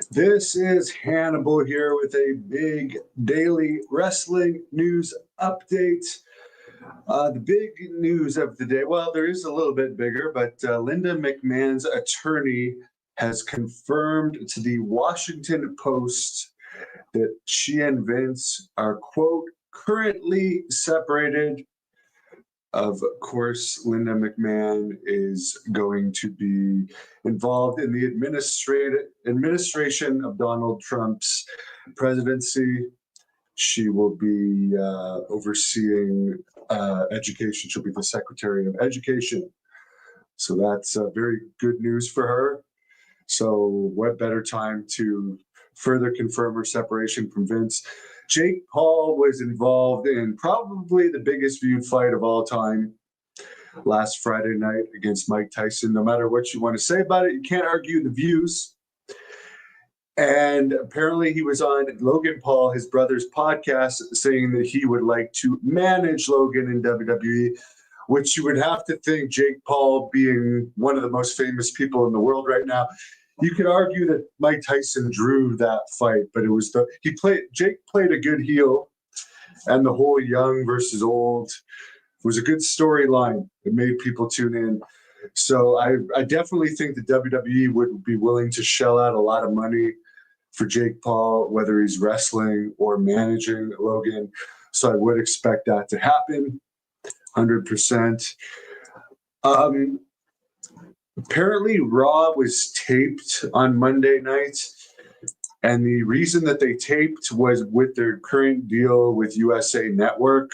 This is Hannibal here with a big daily wrestling news update. The big news of the day, well, there is a little bit bigger, but Linda McMahon's attorney has confirmed to the Washington Post that she and Vince are, quote, currently separated. Of course, Linda McMahon is going to be involved in the administration of Donald Trump's presidency. She will be overseeing education. She'll be the Secretary of Education. So that's very good news for her. So what better time to further confirm her separation from Vince? Jake Paul was involved in probably the biggest viewed fight of all time last Friday night against Mike Tyson. No matter what you want to say about it, you can't argue the views. And apparently he was on Logan Paul, his brother's podcast, saying that he would like to manage Logan in WWE, which you would have to think, Jake Paul being one of the most famous people in the world right now. You could argue that Mike Tyson drew that fight, but it was Jake played a good heel, and the whole young versus old was a good storyline. It made people tune in. So I definitely think the WWE would be willing to shell out a lot of money for Jake Paul, whether he's wrestling or managing Logan. So I would expect that to happen, 100%. Apparently, Raw was taped on Monday night, and the reason that they taped was with their current deal with USA Network.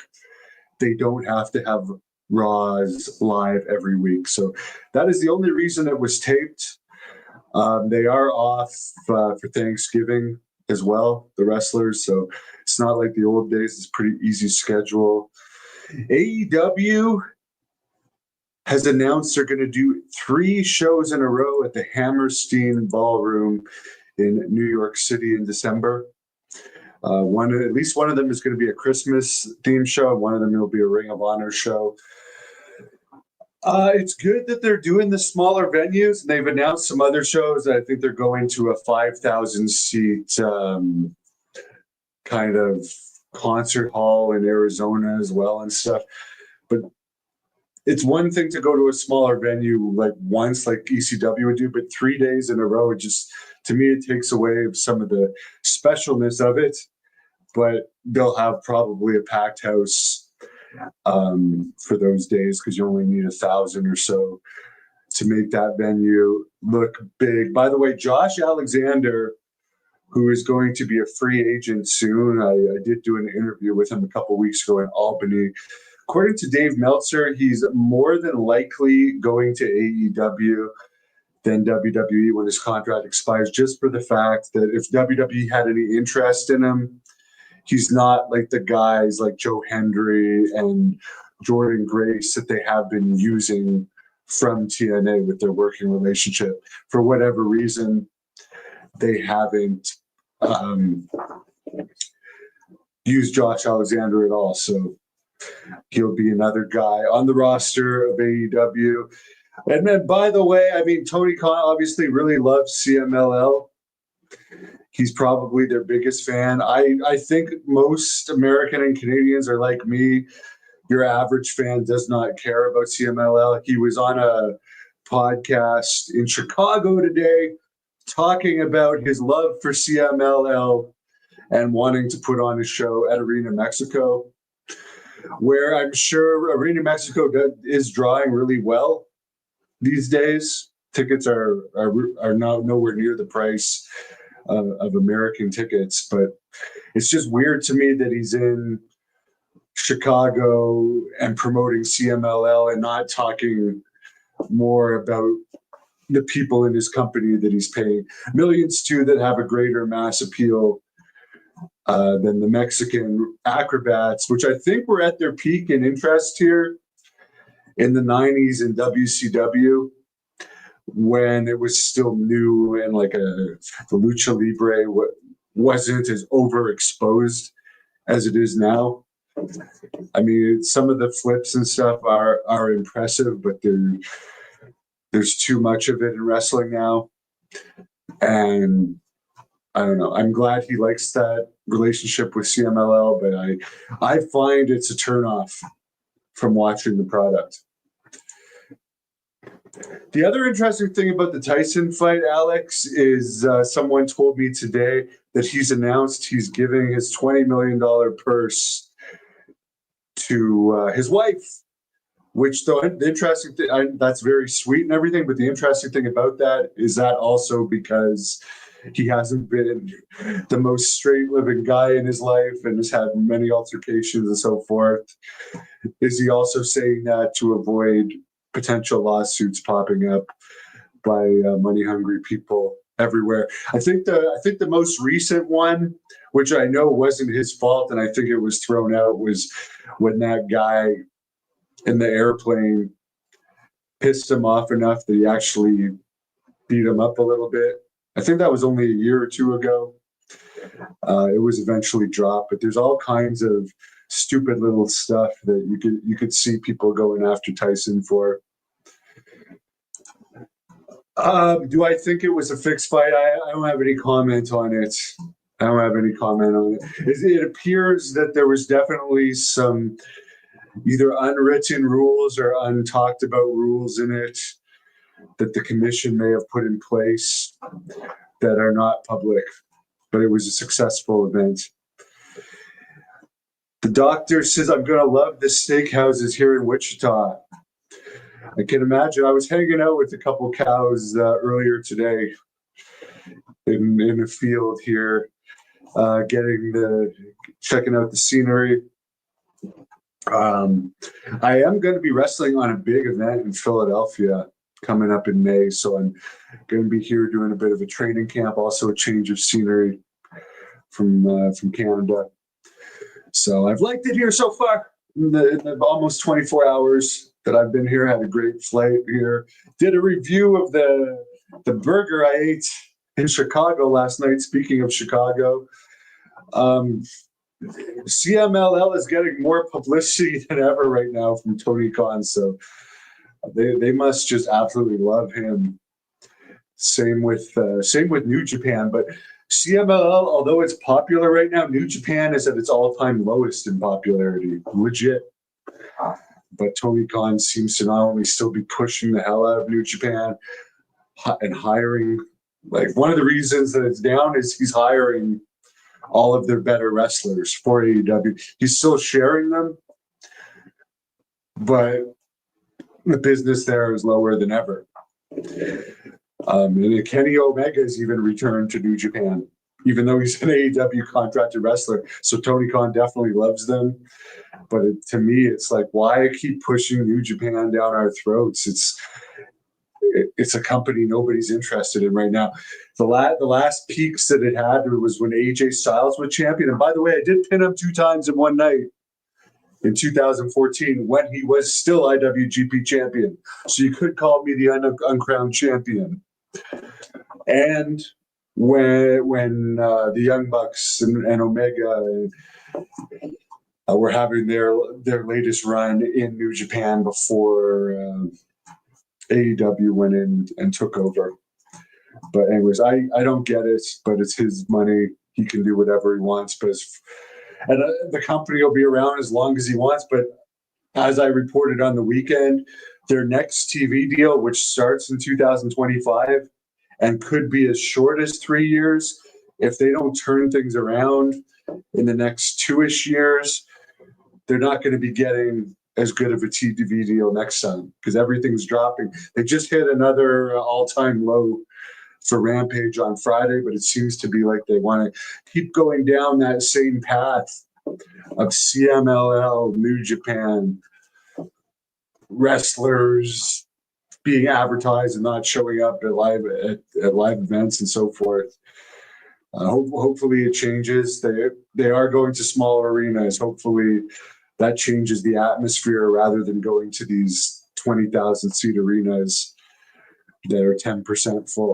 They don't have to have Raws live every week. So that is the only reason it was taped. They are off for Thanksgiving as well, the wrestlers. So it's not like the old days. It's a pretty easy schedule. AEW has announced they're going to do 3 shows in a row at the Hammerstein Ballroom in New York City in December. At least one of them is going to be a Christmas theme show. One of them will be a Ring of Honor show. It's good that they're doing the smaller venues. And they've announced some other shows. I think they're going to a 5,000 seat kind of concert hall in Arizona as well and stuff. But it's one thing to go to a smaller venue like once, like ECW would do, but 3 days in a row, it just, to me, it takes away some of the specialness of it. But they'll have probably a packed house for those days because you only need 1,000 or so to make that venue look big. By the way, Josh Alexander, who is going to be a free agent soon, I did do an interview with him a couple weeks ago in Albany. According to Dave Meltzer, he's more than likely going to AEW than WWE when his contract expires, just for the fact that if WWE had any interest in him, he's not like the guys like Joe Hendry and Jordan Grace that they have been using from TNA with their working relationship. For whatever reason, they haven't used Josh Alexander at all. So he'll be another guy on the roster of AEW. And then, by the way, I mean, Tony Khan obviously really loves CMLL. He's probably their biggest fan. I think most American and Canadians are like me. Your average fan does not care about CMLL. He was on a podcast in Chicago today talking about his love for CMLL and wanting to put on a show at Arena Mexico, where I'm sure Arena Mexico is drawing really well these days. Tickets are nowhere near the price of American tickets, but it's just weird to me that he's in Chicago and promoting CMLL and not talking more about the people in his company that he's paying millions to, that have a greater mass appeal than the Mexican acrobats, which I think were at their peak in interest here in the 90s in WCW, when it was still new and like the Lucha Libre wasn't as overexposed as it is now. I mean, some of the flips and stuff are impressive, but there's too much of it in wrestling now. And I don't know. I'm glad he likes that relationship with CMLL, but I find it's a turnoff from watching the product. The other interesting thing about the Tyson fight, Alex, is someone told me today that he's announced he's giving his $20 million purse to his wife, which the interesting thing, that's very sweet and everything, but the interesting thing about that is that also because he hasn't been the most straight living guy in his life and has had many altercations and so forth. Is he also saying that to avoid potential lawsuits popping up by money hungry people everywhere? I think the most recent one, which I know wasn't his fault, and I think it was thrown out, was when that guy in the airplane pissed him off enough that he actually beat him up a little bit. I think that was only a year or two ago. It was eventually dropped, but there's all kinds of stupid little stuff that you could see people going after Tyson for. Do I think it was a fixed fight? I don't have any comment on it. It appears that there was definitely some either unwritten rules or untalked about rules in it that the commission may have put in place that are not public, but it was a successful event. The doctor says, I'm going to love the steakhouses here in Wichita. I can imagine. I was hanging out with a couple cows earlier today in a field here, checking out the scenery. I am going to be wrestling on a big event in Philadelphia coming up in May, so I'm going to be here doing a bit of a training camp, also a change of scenery from Canada. So I've liked it here so far in the almost 24 hours that I've been here. Had a great flight here. Did a review of the burger I ate in Chicago last night. Speaking of Chicago, CMLL is getting more publicity than ever right now from Tony Khan. So they must just absolutely love him. Same with New Japan, but CMLL, although it's popular right now, New Japan is at its all-time lowest in popularity, legit. But Tony Khan seems to not only still be pushing the hell out of New Japan and hiring, like one of the reasons that it's down is he's hiring all of their better wrestlers for AEW. He's still sharing them, but the business there is lower than ever. And Kenny Omega has even returned to New Japan, even though he's an AEW contracted wrestler. So Tony Khan definitely loves them. But to me, it's like, why keep pushing New Japan down our throats? It's a company nobody's interested in right now. The last peaks that it had was when AJ Styles was champion. And by the way, I did pin him 2 times in one night in 2014 when he was still IWGP champion. So you could call me the uncrowned champion. And when the Young Bucks and Omega were having their latest run in New Japan before AEW went in and took over. But anyways, I don't get it, but it's his money. He can do whatever he wants. But the company will be around as long as he wants. But as I reported on the weekend, their next TV deal, which starts in 2025 and could be as short as 3 years, if they don't turn things around in the next 2-ish years, they're not going to be getting as good of a TV deal next time because everything's dropping. They just hit another all-time low for Rampage on Friday, but it seems to be like they want to keep going down that same path of CMLL, New Japan, wrestlers being advertised and not showing up at live events and so forth. Hopefully it changes. They are going to smaller arenas. Hopefully that changes the atmosphere rather than going to these 20,000 seat arenas that are 10% full.